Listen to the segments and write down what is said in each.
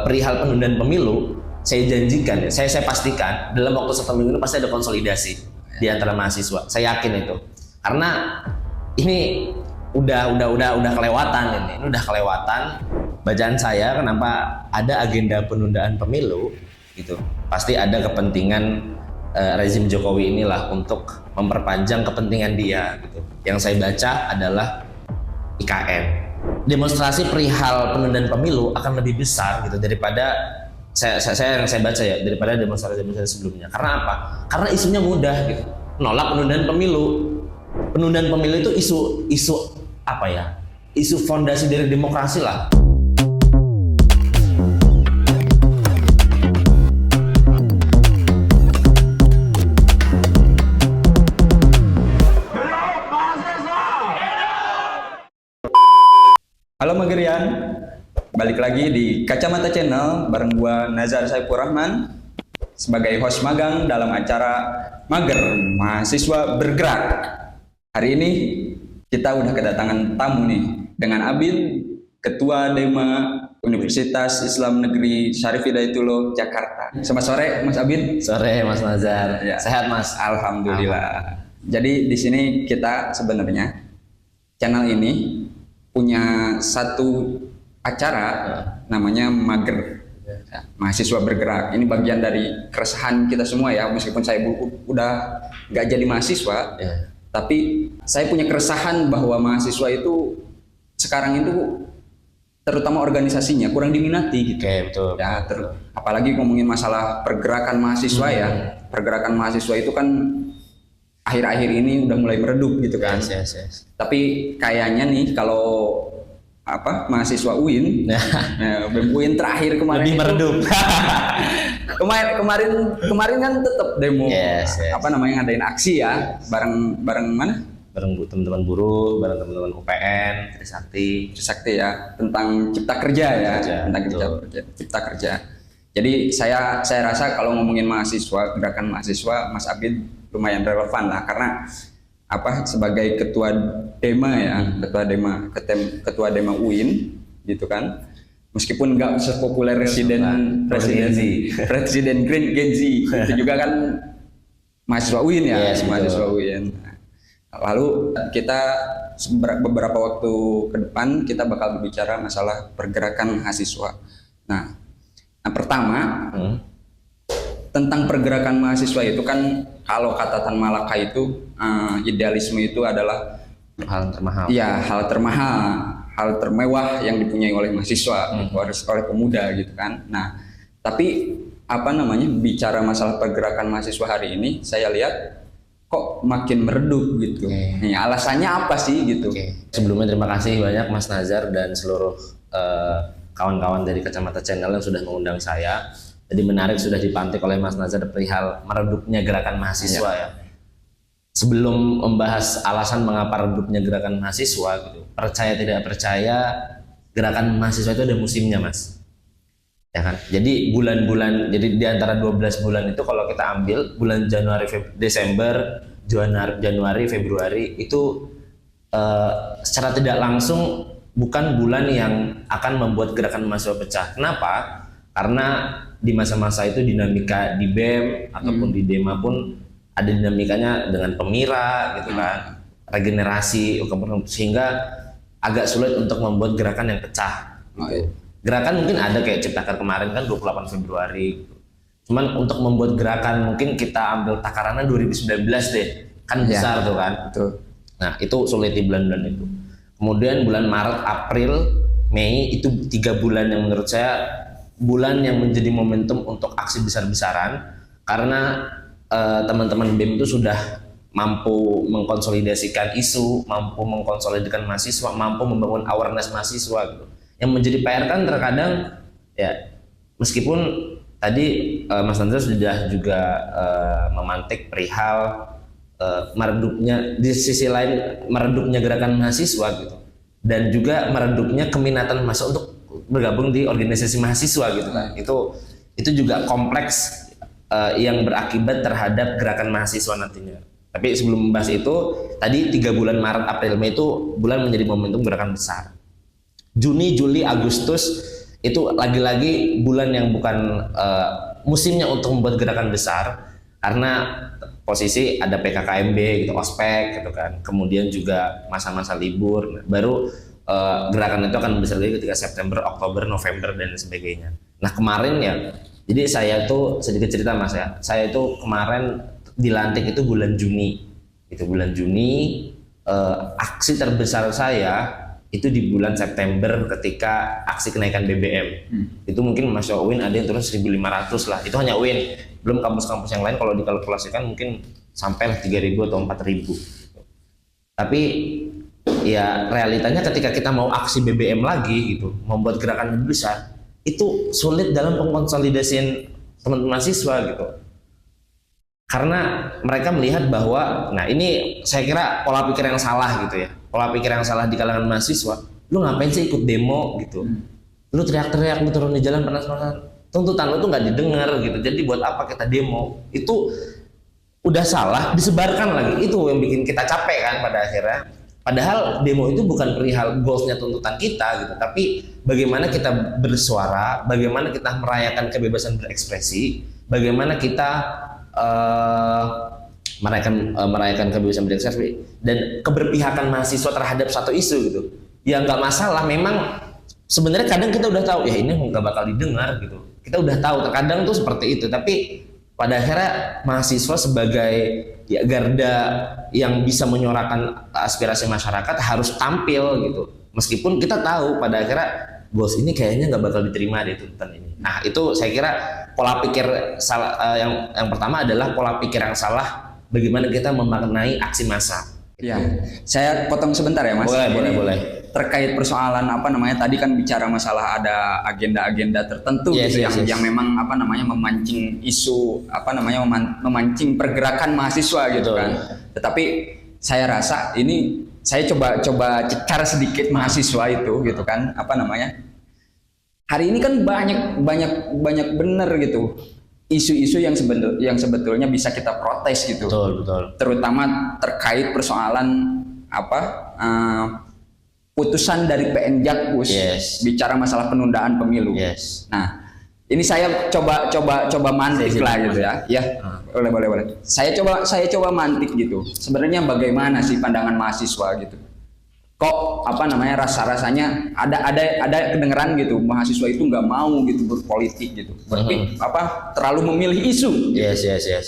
perihal penundaan pemilu, saya janjikan, saya pastikan dalam waktu 1 minggu ini pasti ada konsolidasi di antara mahasiswa. Saya yakin itu, karena ini udah kelewatan ini udah kelewatan. Bacaan saya, kenapa ada agenda penundaan pemilu gitu, pasti ada kepentingan rezim Jokowi inilah untuk memperpanjang kepentingan dia gitu. Yang saya baca adalah IKN. Demonstrasi perihal penundaan pemilu akan lebih besar gitu daripada yang saya baca ya, daripada demonstrasi sebelumnya. Karena apa? Karena isunya mudah gitu. Menolak penundaan pemilu. Penundaan pemilu itu isu apa ya? Isu fondasi dari demokrasi lah. Halo Magerian, balik lagi di Kacamata Channel bareng gua Nazar Saifur Rahman sebagai host magang dalam acara Mager Mahasiswa Bergerak. Hari ini kita udah kedatangan tamu nih dengan Abid, Ketua Dema Universitas Islam Negeri Syarif Hidayatullah Jakarta. Selamat sore Mas Abid. Sore Mas Nazar. Ya. Sehat Mas? Alhamdulillah. Jadi di sini kita sebenarnya channel ini punya satu acara namanya Mager Mahasiswa Bergerak. Ini bagian dari keresahan kita semua ya, meskipun saya udah nggak jadi mahasiswa, tapi saya punya keresahan bahwa mahasiswa itu sekarang itu terutama organisasinya kurang diminati gitu. Oke, betul. Ya, apalagi ngomongin masalah pergerakan mahasiswa ya. Pergerakan mahasiswa itu kan akhir-akhir ini udah mulai meredup gitu kan. Yes. Tapi kayaknya nih kalau mahasiswa UIN, BEM UIN terakhir kemarin lebih meredup. kemarin kan tetap demo, Yes. ngadain aksi ya, bareng mana? Bareng teman-teman buruh, bareng teman-teman UPN, Trisakti ya, tentang cipta kerja ya, tentang cipta kerja. Jadi saya rasa kalau ngomongin mahasiswa, gerakan mahasiswa, Mas Abid lumayan relevan lah, karena sebagai ketua Dema ya, ketua Dema UIN gitu kan, meskipun nggak sepopuler presiden Green Gen Z itu juga kan mahasiswa UIN ya, mahasiswa UIN. Lalu kita beberapa waktu ke depan kita bakal berbicara masalah pergerakan mahasiswa. Nah pertama tentang pergerakan mahasiswa itu kan, kalau kata Tan Malaka itu idealisme itu adalah hal termahal. Iya, hal termahal, hal termewah yang dipunyai oleh mahasiswa, oleh pemuda gitu kan. Nah, tapi bicara masalah pergerakan mahasiswa hari ini, saya lihat kok makin meredup gitu. Nih, alasannya apa sih gitu? Sebelumnya terima kasih banyak Mas Nazar dan seluruh kawan-kawan dari Kacamata Channel yang sudah mengundang saya. Jadi menarik sudah dipantik oleh Mas Nazar perihal meredupnya gerakan mahasiswa ya. Sebelum membahas alasan mengapa redupnya gerakan mahasiswa gitu, percaya tidak percaya gerakan mahasiswa itu ada musimnya Mas. Ya kan? Jadi bulan-bulan, jadi di antara 12 bulan itu kalau kita ambil bulan Desember, Januari, Februari itu secara tidak langsung bukan bulan yang akan membuat gerakan mahasiswa pecah. Kenapa? Karena di masa-masa itu dinamika di BEM ataupun di Dema pun ada dinamikanya dengan pemira gitu kan, regenerasi, sehingga agak sulit untuk membuat gerakan yang pecah. Gerakan mungkin ada kayak Ciptaker kemarin kan 28 Februari gitu. Cuman untuk membuat gerakan mungkin kita ambil takarannya 2019 deh, kan besar tuh kan. Betul. Nah itu sulit di bulan-bulan itu. Kemudian bulan Maret, April, Mei itu 3 bulan yang menurut saya bulan yang menjadi momentum untuk aksi besar-besaran, karena teman-teman BEM itu sudah mampu mengkonsolidasikan isu, mampu mengkonsolidasikan mahasiswa, mampu membangun awareness mahasiswa gitu. Yang menjadi PR kan terkadang ya, meskipun tadi Mas Nazar sudah juga memantik perihal meredupnya, di sisi lain meredupnya gerakan mahasiswa gitu, dan juga meredupnya keminatan mahasiswa untuk bergabung di organisasi mahasiswa gitu kan. Itu juga kompleks yang berakibat terhadap gerakan mahasiswa nantinya. Tapi sebelum membahas itu, tadi 3 bulan Maret, April, Mei itu bulan menjadi momentum gerakan besar. Juni, Juli, Agustus itu lagi-lagi bulan yang bukan musimnya untuk membuat gerakan besar, karena posisi ada PKKMB gitu, ospek gitu kan, kemudian juga masa-masa libur, baru gerakan itu akan besar lagi ketika September, Oktober, November dan sebagainya. Nah kemarin ya, jadi saya tuh sedikit cerita Mas ya, saya itu kemarin dilantik itu bulan Juni, itu bulan Juni. Aksi terbesar saya itu di bulan September ketika aksi kenaikan BBM. Itu mungkin Mas UIN ada yang turun 1.500 lah, itu hanya UIN, belum kampus-kampus yang lain kalau dikalkulasikan mungkin sampai 3.000 atau 4.000. Tapi ya realitanya ketika kita mau aksi BBM lagi gitu, membuat gerakan lebih besar, itu sulit dalam pengkonsolidasian teman-teman mahasiswa gitu. Karena mereka melihat bahwa, nah ini saya kira pola pikir yang salah gitu ya, pola pikir yang salah di kalangan mahasiswa. Lu ngapain sih ikut demo gitu? Lu teriak-teriak, lu turun di jalan panas-panas, tuntutan lu tuh nggak didengar gitu. Jadi buat apa kita demo? Itu udah salah, disebarkan lagi. Itu yang bikin kita capek kan pada akhirnya. Padahal demo itu bukan perihal goalsnya tuntutan kita gitu, tapi bagaimana kita bersuara, bagaimana kita merayakan kebebasan berekspresi, bagaimana kita merayakan kebebasan berekspresi dan keberpihakan mahasiswa terhadap satu isu gitu. Ya nggak masalah, memang sebenarnya kadang kita udah tahu ya ini nggak bakal didengar gitu. Kita udah tahu terkadang tuh seperti itu, tapi pada akhirnya mahasiswa sebagai ya garda yang bisa menyuarakan aspirasi masyarakat harus tampil gitu. Meskipun kita tahu pada akhirnya bos ini kayaknya nggak bakal diterima di tuntutan ini. Nah itu saya kira pola pikir salah, yang pertama adalah pola pikir yang salah bagaimana kita memaknai aksi massa. Ya, saya potong sebentar ya Mas. Boleh. Terkait persoalan apa namanya tadi kan bicara masalah ada agenda-agenda tertentu gitu yang memang apa namanya memancing isu apa namanya memancing pergerakan mahasiswa gitu kan. Tetapi saya rasa ini saya coba cecar sedikit mahasiswa itu gitu kan apa namanya. Hari ini kan banyak bener gitu isu-isu yang sebetulnya bisa kita protes gitu. Betul. Terutama terkait persoalan apa putusan dari PN Jakpus bicara masalah penundaan pemilu. Nah, ini saya coba mantik lah gitu ya. Ya, boleh. Saya coba mantik gitu. Sebenarnya bagaimana sih pandangan mahasiswa gitu? Kok apa namanya rasanya ada kedengeran gitu mahasiswa itu nggak mau gitu berpolitik gitu, tapi apa terlalu memilih isu.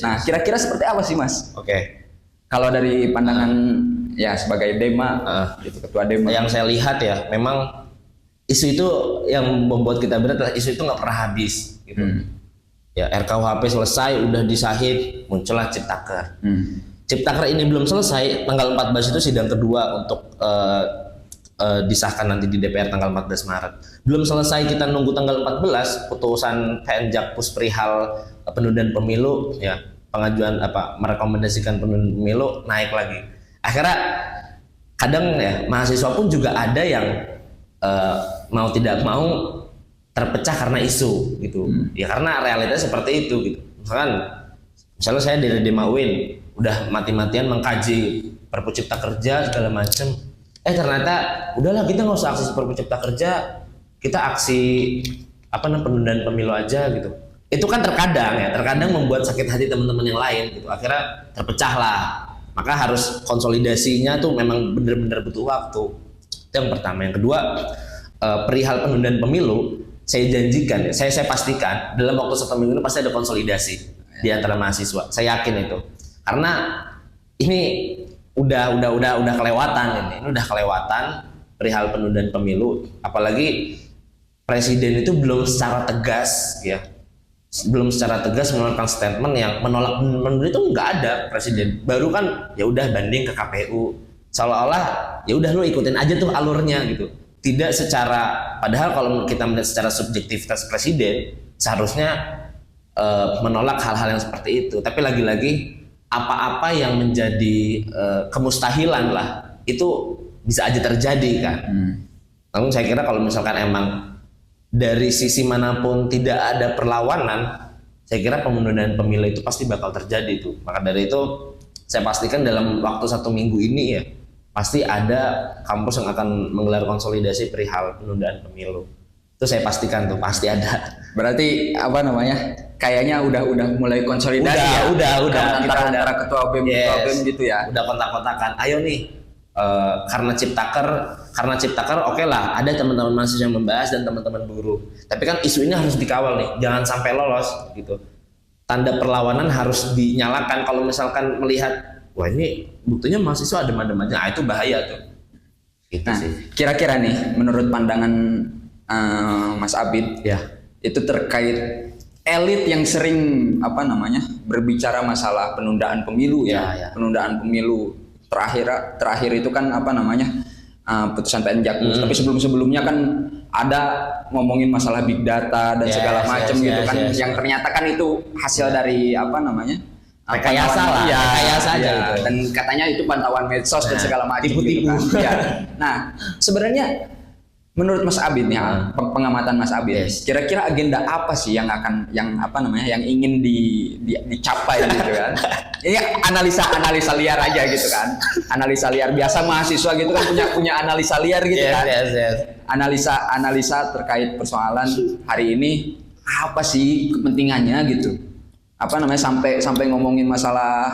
Nah kira-kira seperti apa sih Mas? Kalau dari pandangan ya sebagai Dema, gitu, ketua Dema. Yang saya lihat ya memang isu itu yang membuat kita berat adalah isu itu nggak pernah habis gitu. Ya RKUHP selesai udah disahid muncullah Ciptaker. Ciptaker ini belum selesai, tanggal 14 itu sidang kedua untuk disahkan nanti di DPR tanggal 14 Maret. Belum selesai kita nunggu tanggal 14 putusan PN Jakpus perihal penundaan pemilu ya, pengajuan merekomendasikan penundaan pemilu naik lagi. Akhirnya kadang ya mahasiswa pun juga ada yang mau tidak mau terpecah karena isu gitu. Ya karena realitanya seperti itu gitu. Misalnya saya dari Dema UIN udah mati-matian mengkaji Perpu Cipta Kerja segala macem, ternyata udahlah kita nggak usah aksi Perpu Cipta Kerja, kita aksi penundaan pemilu aja gitu. Itu kan terkadang membuat sakit hati teman-teman yang lain gitu. Akhirnya terpecah lah, maka harus konsolidasinya tuh memang benar-benar butuh waktu. Itu yang pertama. Yang kedua, perihal penundaan pemilu saya janjikan, saya pastikan dalam waktu 1 minggu ini pasti ada konsolidasi di antara mahasiswa. Saya yakin itu. Karena ini udah kelewatan ini udah kelewatan perihal penundaan pemilu, apalagi presiden itu belum secara tegas mengeluarkan statement yang menolak pemilu itu nggak ada. Presiden baru kan ya udah banding ke KPU seolah-olah ya udah lu ikutin aja tuh alurnya gitu, tidak secara, padahal kalau kita melihat secara subjektivitas presiden seharusnya menolak hal-hal yang seperti itu, tapi lagi-lagi apa-apa yang menjadi kemustahilan lah itu bisa aja terjadi kan. Namun saya kira kalau misalkan emang dari sisi manapun tidak ada perlawanan, saya kira penundaan pemilu itu pasti bakal terjadi tuh. Maka dari itu saya pastikan dalam waktu 1 minggu ini ya pasti ada kampus yang akan menggelar konsolidasi perihal penundaan pemilu. Itu saya pastikan tuh pasti ada. Berarti apa namanya? Kayaknya udah mulai konsolidasi ya. Udah. Antara ketua BEM ketua BEM gitu ya. Udah kontak-kontakan. Ayo nih. Karena Ciptaker oke lah, ada teman-teman mahasiswa yang membahas dan teman-teman buruh. Tapi kan isu ini harus dikawal nih, jangan sampai lolos gitu. Tanda perlawanan harus dinyalakan kalau misalkan melihat wah ini buktinya mahasiswa adem-adem aja, nah, itu bahaya tuh. Gitu Nah, sih. kira-kira nih menurut pandangan Mas Abid Ya. itu terkait elit yang sering apa namanya berbicara masalah penundaan pemilu Ya. penundaan pemilu terakhir itu kan apa namanya putusan PN Jakpus, tapi sebelumnya kan ada ngomongin masalah big data dan segala macam gitu kan, yang ternyata kan itu hasil dari apa namanya rekayasa lah, rekayasa aja ya, gitu. dan katanya itu pantauan medsos dan segala macam tipu-tipu. gitu kan. Ya. Nah, sebenarnya menurut Mas Abid nih, pengamatan Mas Abid, kira-kira agenda apa sih yang ingin dicapai gitu kan? Ini analisa liar aja gitu kan? Analisa liar biasa mahasiswa gitu kan punya analisa liar gitu kan? Analisa terkait persoalan hari ini apa sih kepentingannya gitu? Apa namanya sampai ngomongin masalah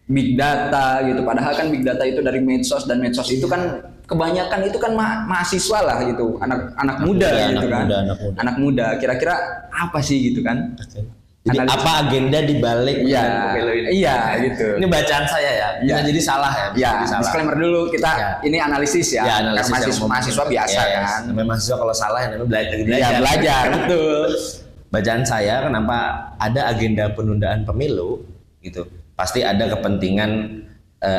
big data gitu, padahal kan big data itu dari medsos, dan medsos itu kan kebanyakan itu kan mahasiswa lah gitu, anak muda gitu kan, anak muda. Kira-kira apa sih gitu kan? Jadi apa agenda di balik pemilu ini? Iya gitu. Ini bacaan saya ya, bisa jadi salah ya. Iya, disclaimer dulu kita ini analisis ya, analisis mahasiswa biasa kan. Namanya mahasiswa kalau salah ya namanya belajar. Iya, belajar betul. Bacaan saya kenapa ada agenda penundaan pemilu gitu, pasti ada kepentingan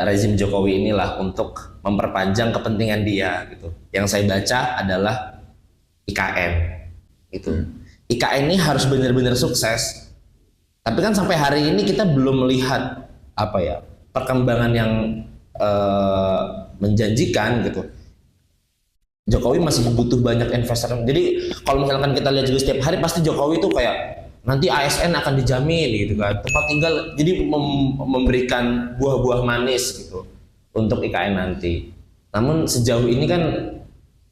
rezim Jokowi inilah untuk memperpanjang kepentingan dia gitu. Yang saya baca adalah IKN gitu. IKN ini harus benar-benar sukses. Tapi kan sampai hari ini kita belum melihat apa ya perkembangan yang menjanjikan gitu. Jokowi masih butuh banyak investor. Jadi kalau misalkan kita lihat juga setiap hari pasti Jokowi itu kayak nanti ASN akan dijamin gitu kan, tempat tinggal, jadi memberikan buah-buah manis gitu untuk IKN nanti. Namun sejauh ini kan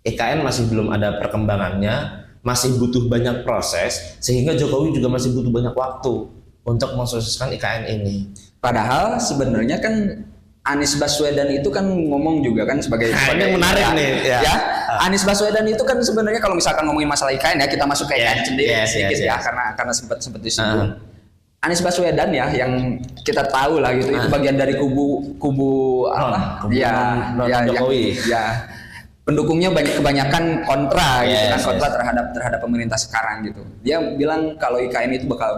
IKN masih belum ada perkembangannya, masih butuh banyak proses, sehingga Jokowi juga masih butuh banyak waktu untuk mensukseskan IKN ini. Padahal sebenarnya kan Anies Baswedan itu kan ngomong juga kan sebagai yang menarik nih ya. Anies Baswedan itu kan sebenarnya kalau misalkan ngomongin masalah IKN ya, kita masuk ke IKN sedikit ya, karena sempat disinggung. Anies Baswedan ya yang kita tahu lah gitu, itu bagian dari kubu apa? Jokowi. Ya. Pendukungnya kebanyakan kontra gitu kan, kontra terhadap pemerintah sekarang gitu. Dia bilang kalau IKN itu bakal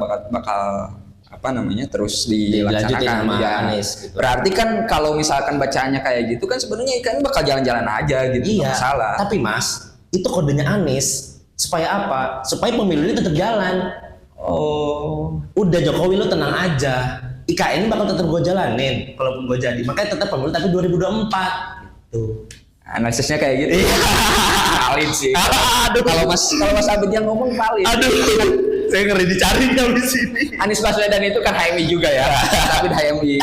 apa namanya terus dilaksanakan ya. Anies, gitu. Berarti kan kalau misalkan bacaannya kayak gitu kan sebenarnya IKN bakal jalan-jalan aja gitu, iya, masalah. Tapi Mas, itu kodenya Anies supaya apa? Supaya pemilu ini tetap jalan. Oh, udah Jokowi lo tenang aja. IKN ini bakal tetap gue jalanin kalaupun gue jadi. Makanya tetap pemilu tapi 2024. Tuh. Analisisnya kayak gitu. Valid sih. Aduh, kalau Mas Abid yang ngomong valid. Aduh. Saya ngeri dicari di sini. Anies Baswedan itu kan HMI juga ya. Tapi HMI.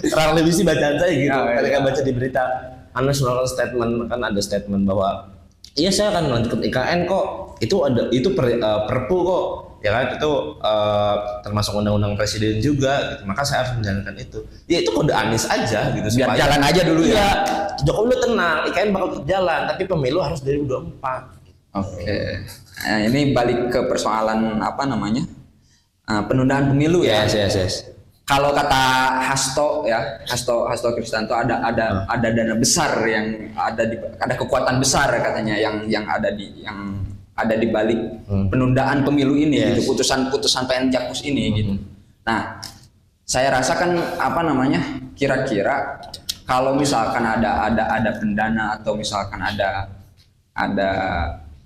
Kurang lebih sih bacaan saya gitu. Ketika baca di berita, Anies melakukan statement, kan ada statement bahwa iya saya akan melanjutkan IKN kok. Itu perpu kok. Ya kan itu termasuk undang-undang presiden juga gitu. Maka saya harus menjalankan itu. Ya itu kode Anies aja gitu. Biar jalan aja dulu ya. Jokowi lu tenang, IKN bakal jalan, tapi pemilu harus 2024. Oke. Nah, ini balik ke persoalan apa namanya penundaan pemilu ya. Yes. Kalau kata Hasto Kristianto ada dana besar yang ada kekuatan besar katanya yang ada di balik penundaan pemilu ini gitu, putusan PN Jakpus ini gitu. Nah, saya rasa kan apa namanya kira-kira kalau misalkan ada pendana atau misalkan ada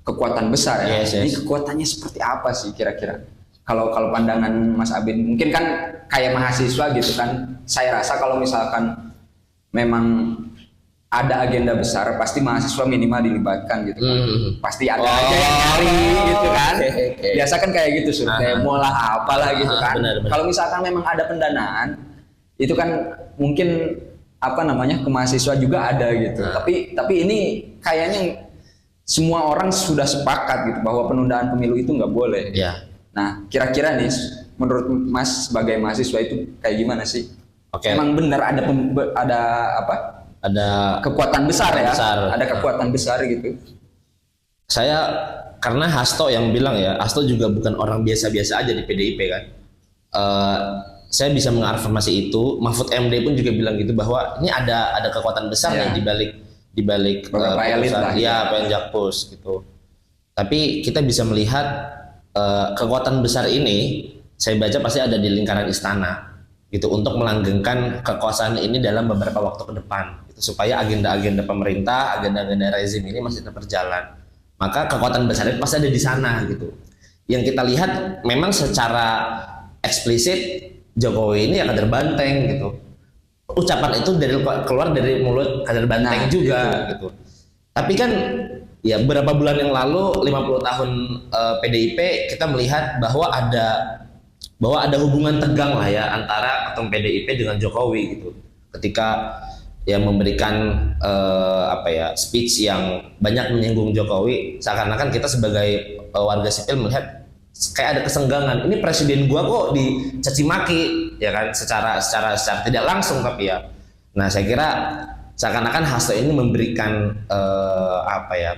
kekuatan besar ya. Ini kekuatannya seperti apa sih kira-kira? Kalau pandangan Mas Abid, mungkin kan kayak mahasiswa gitu kan. Saya rasa kalau misalkan memang ada agenda besar, pasti mahasiswa minimal dilibatkan gitu kan. Pasti ada aja yang nyari gitu kan. Biasa kan kayak gitu kayak molah apalah gitu kan. Kalau misalkan memang ada pendanaan, itu kan mungkin apa namanya ke mahasiswa juga ada gitu. Tapi ini kayaknya semua orang sudah sepakat gitu bahwa penundaan pemilu itu nggak boleh. Ya. Nah, kira-kira nih, menurut Mas sebagai mahasiswa itu kayak gimana sih? Oke. Emang benar ada apa? Ada Kekuatan besar ya? besar. Ada kekuatan besar gitu. Saya karena Hasto yang bilang ya, Hasto juga bukan orang biasa-biasa aja di PDIP kan. Saya bisa mengafirmasi itu. Mahfud MD pun juga bilang gitu bahwa ini ada kekuatan besar Ya. nih di balik Beberapa elit lah, ya PN Jakpus gitu. Tapi kita bisa melihat kekuatan besar ini saya baca pasti ada di lingkaran istana gitu untuk melanggengkan kekuasaan ini dalam beberapa waktu ke depan gitu, supaya agenda-agenda pemerintah, agenda-agenda rezim ini masih tetap berjalan. Maka kekuatan besar itu pasti ada di sana gitu. Yang kita lihat memang secara eksplisit Jokowi ini ya kader Banteng gitu. Ucapan itu keluar dari mulut kader Banteng juga gitu. Tapi kan ya beberapa bulan yang lalu 50 tahun PDIP kita melihat bahwa ada hubungan tegang lah ya antara ketum PDIP dengan Jokowi gitu. Ketika ya memberikan speech yang banyak menyinggung Jokowi, seakan-akan kita sebagai warga sipil melihat kayak ada kesenggangan. Ini presiden gua kok dicaci maki ya kan secara tidak langsung tapi ya. Nah, saya kira seakan-akan Hasto ini memberikan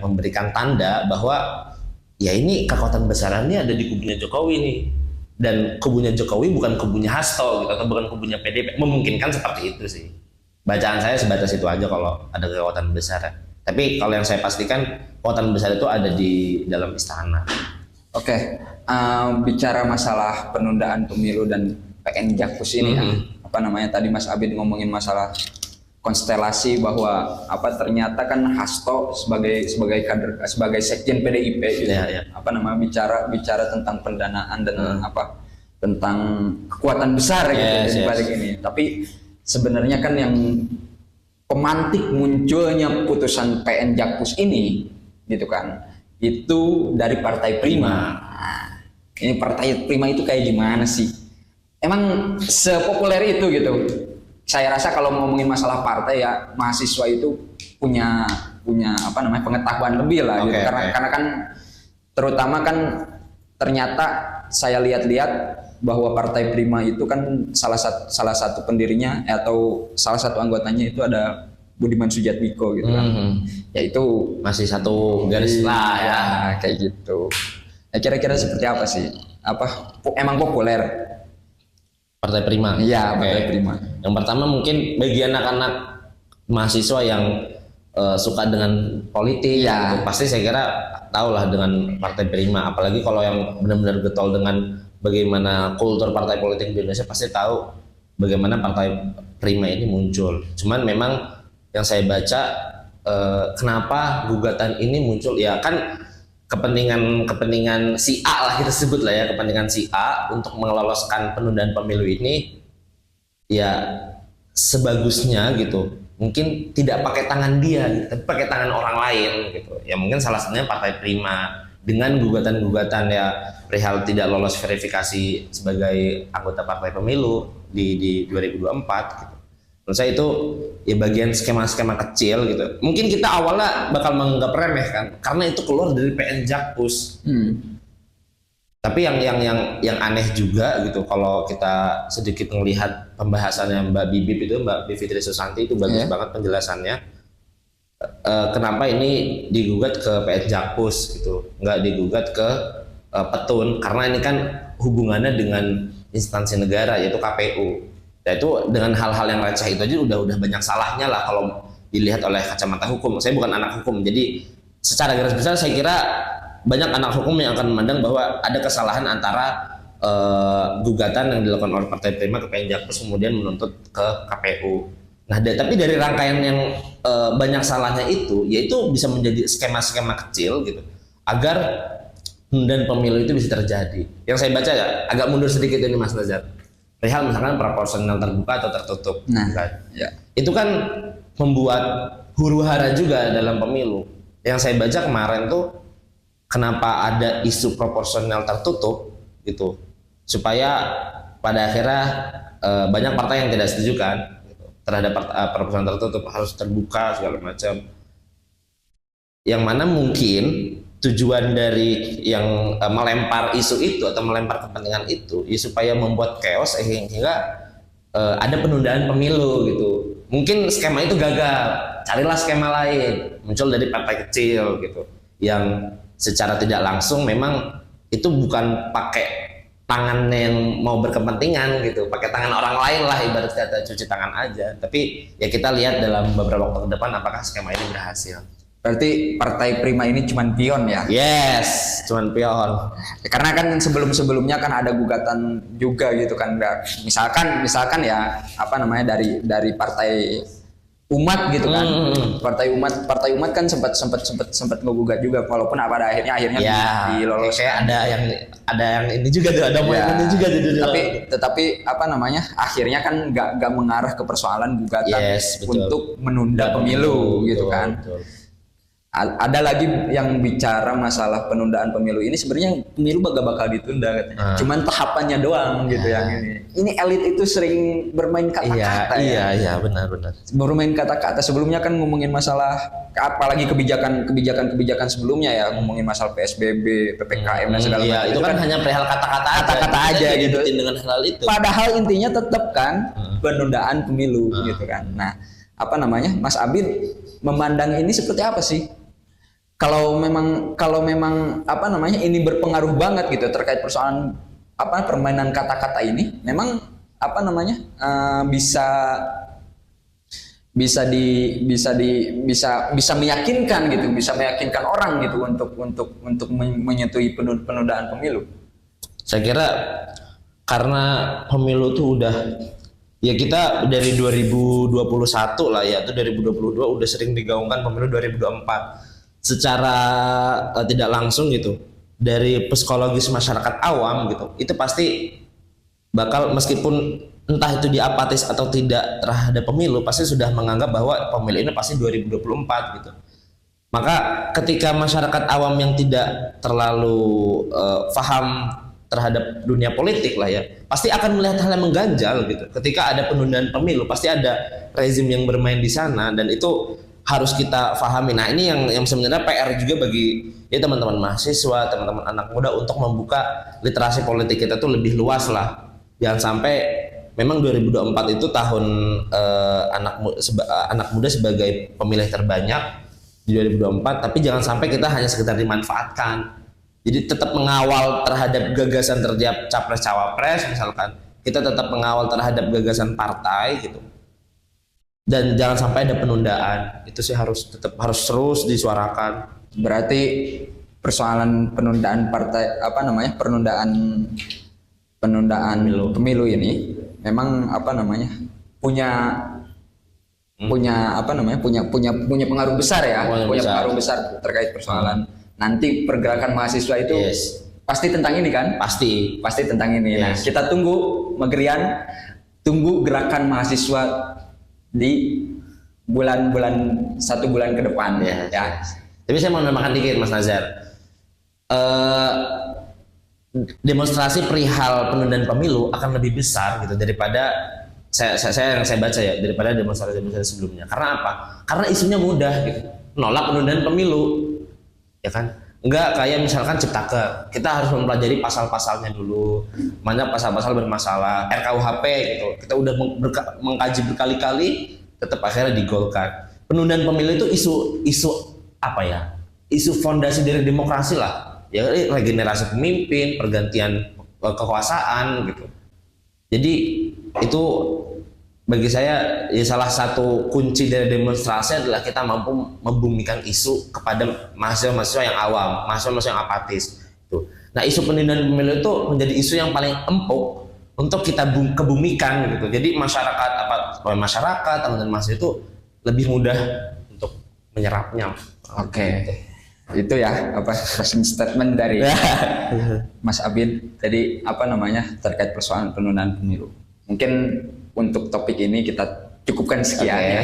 memberikan tanda bahwa ya ini kekuatan besarannya ada di kubunya Jokowi nih. Dan kubunya Jokowi bukan kubunya Hasto gitu, atau bukan kubunya PDIP. Memungkinkan seperti itu sih. Bacaan saya sebatas itu aja kalau ada kekuatan besar. Tapi kalau yang saya pastikan kekuatan besar itu ada di dalam istana. Oke, bicara masalah penundaan pemilu dan PN Jakpus ini ya, tadi Mas Abid ngomongin masalah konstelasi bahwa ternyata kan Hasto sebagai kader sebagai sekjen PDIP gitu, bicara tentang pendanaan dan tentang kekuatan besar gitu di balik ini. Tapi sebenarnya kan yang pemantik munculnya putusan PN Jakpus ini gitu kan, itu dari Partai Prima. Nah, ini Partai Prima itu kayak gimana sih? Emang sepopuler itu gitu? Saya rasa kalau ngomongin masalah partai ya mahasiswa itu punya pengetahuan lebih lah gitu. Karena kan terutama kan ternyata saya lihat-lihat bahwa Partai Prima itu kan salah satu pendirinya atau salah satu anggotanya itu ada Budiman Sujatmiko gitu kan. Ya itu masih satu garis lah ya kayak gitu. Nah, kira-kira seperti apa sih? Emang populer? Partai Prima. Iya, Partai Prima. Yang pertama mungkin bagi anak-anak mahasiswa yang suka dengan politik, gitu, pasti saya kira tahu lah dengan Partai Prima. Apalagi kalau yang benar-benar getol dengan bagaimana kultur partai politik di Indonesia, pasti tahu bagaimana Partai Prima ini muncul. Cuman memang yang saya baca kenapa gugatan ini muncul ya kan kepentingan si A lah kita sebut lah ya, kepentingan si A untuk meloloskan penundaan pemilu ini ya sebagusnya gitu mungkin tidak pakai tangan dia gitu, tapi pakai tangan orang lain gitu ya, mungkin salah satunya Partai Prima dengan gugatan-gugatan ya perihal tidak lolos verifikasi sebagai anggota partai pemilu di 2024 gitu. Menurut saya itu ya bagian skema-skema kecil gitu. Mungkin kita awalnya bakal menganggap remeh kan, karena itu keluar dari PN Jakpus. Tapi yang aneh juga gitu, kalau kita sedikit melihat pembahasannya Mbak Bibip itu, Mbak Bivitri Susanti itu bagus banget penjelasannya. Kenapa ini digugat ke PN Jakpus gitu, nggak digugat ke Petun, karena ini kan hubungannya dengan instansi negara yaitu KPU. Nah itu dengan hal-hal yang receh itu aja udah banyak salahnya lah kalau dilihat oleh kacamata hukum. Saya bukan anak hukum, jadi secara garis besar saya kira banyak anak hukum yang akan memandang bahwa ada kesalahan antara gugatan yang dilakukan oleh Partai Prima ke PN Jakpus kemudian menuntut ke KPU. Nah tapi dari rangkaian yang banyak salahnya itu, yaitu bisa menjadi skema-skema kecil gitu agar penundaan pemilu itu bisa terjadi. Yang saya baca ya agak mundur sedikit ini Mas Nazar. Perihal misalkan proporsional terbuka atau tertutup, itu kan membuat huru-hara juga dalam pemilu. Yang saya baca kemarin tuh kenapa ada isu proporsional tertutup gitu, supaya pada akhirnya banyak partai yang tidak setuju kan gitu, terhadap proporsional tertutup, harus terbuka segala macam. yang mana mungkin tujuan dari yang melempar isu itu atau melempar kepentingan itu ya supaya membuat chaos hingga ada penundaan pemilu gitu. Mungkin skema itu gagal, carilah skema lain, muncul dari partai kecil gitu yang secara tidak langsung memang itu bukan pakai tangan yang mau berkepentingan gitu, pakai tangan orang lain lah, ibarat kata cuci tangan aja. Tapi ya kita lihat dalam beberapa waktu ke depan apakah skema ini berhasil. Berarti Partai Prima ini cuman pion ya? Yes, cuman pion. Karena kan sebelum-sebelumnya kan ada gugatan juga gitu kan, misalkan ya apa namanya dari Partai Umat gitu kan, Partai Umat kan sempat ngegugat juga, walaupun pada akhirnya ya, diloloskan. Kayak ada yang ini juga tuh, ada ya, ini juga tuh. Tetapi apa namanya, akhirnya kan nggak mengarah ke persoalan gugatan untuk menunda pemilu gitu kan. Betul. Ada lagi yang bicara masalah penundaan pemilu ini, sebenarnya pemilu bakal ditunda katanya. Cuman tahapannya doang gitu yang ini. Ini elit itu sering bermain kata-kata Iya, benar. Bermain kata-kata. Sebelumnya kan ngomongin masalah apalagi kebijakan sebelumnya ya, ngomongin masalah PSBB, PPKM dan segala macam. Itu kan hanya perihal kata-kata aja gitu. Dengan hal itu. Padahal intinya tetap kan penundaan pemilu gitu kan. Nah, apa namanya? Mas Abid memandang ini seperti apa sih? Kalau memang apa namanya ini berpengaruh banget gitu terkait persoalan apa permainan kata-kata ini, memang apa namanya bisa meyakinkan gitu, bisa meyakinkan orang gitu untuk menyetujui penundaan pemilu. Saya kira karena pemilu tuh udah ya, kita dari 2021 lah ya, itu 2022 udah sering digaungkan pemilu 2024. Secara tidak langsung gitu, dari psikologis masyarakat awam gitu, itu pasti bakal, meskipun entah itu dia apatis atau tidak terhadap pemilu, pasti sudah menganggap bahwa pemilu ini pasti 2024 gitu. Maka ketika masyarakat awam yang tidak terlalu paham terhadap dunia politik lah ya, pasti akan melihat hal yang mengganjal gitu. Ketika ada penundaan pemilu, pasti ada rezim yang bermain di sana, dan itu harus kita pahami. Nah, ini yang sebenarnya PR juga bagi ya teman-teman mahasiswa, teman-teman anak muda untuk membuka literasi politik kita tuh lebih luas lah. Jangan sampai memang 2024 itu tahun anak muda sebagai pemilih terbanyak di 2024, tapi jangan sampai kita hanya sekedar dimanfaatkan. Jadi tetap mengawal terhadap gagasan terhadap capres cawapres, misalkan kita tetap mengawal terhadap gagasan partai gitu. Dan jangan sampai ada penundaan. Itu sih harus terus disuarakan. Berarti persoalan penundaan partai apa namanya? penundaan pemilu ini memang apa namanya? punya pengaruh besar ya, pengaruh besar terkait persoalan nanti pergerakan mahasiswa itu. Pasti tentang ini kan? Pasti tentang ini. Nah, kita tunggu Megrian, tunggu gerakan mahasiswa di satu bulan ke depan ya. Tapi saya mau menambahkan dikit, Mas Nazar. Demonstrasi perihal penundaan pemilu akan lebih besar gitu daripada yang saya baca ya, daripada demonstrasi sebelumnya. Karena apa? Karena isunya mudah gitu. Nolak penundaan pemilu, ya kan? Enggak kayak misalkan Ciptaker, kita harus mempelajari pasal-pasalnya dulu, mana pasal-pasal bermasalah, RKUHP gitu. Kita udah mengkaji berkali-kali, tetap akhirnya digolkan. Penundaan pemilu itu isu apa ya? Isu fondasi dari demokrasi lah. Ya, regenerasi pemimpin, pergantian kekuasaan gitu. Jadi itu bagi saya ya salah satu kunci dari demonstrasi adalah kita mampu membumikan isu kepada mahasiswa-mahasiswa yang awam, mahasiswa-mahasiswa yang apatis. Tuh. Nah, isu penundaan pemilu itu menjadi isu yang paling empuk untuk kita kebumikan gitu. Jadi masyarakat teman-teman mahasiswa itu lebih mudah untuk menyerapnya. Oke. Itu ya closing statement dari Mas Abid. Jadi apa namanya terkait persoalan penundaan pemilu. Mungkin untuk topik ini kita cukupkan sekian ya.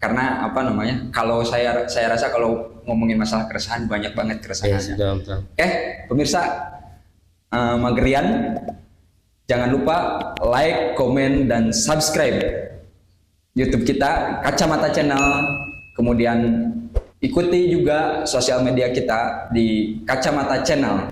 Karena apa namanya? Kalau saya rasa kalau ngomongin masalah keresahan banyak banget keresahannya. Oke, pemirsa Megrian, jangan lupa like, komen, dan subscribe YouTube kita Kacamata Channel. Kemudian Ikuti juga sosial media kita di Kacamata Channel.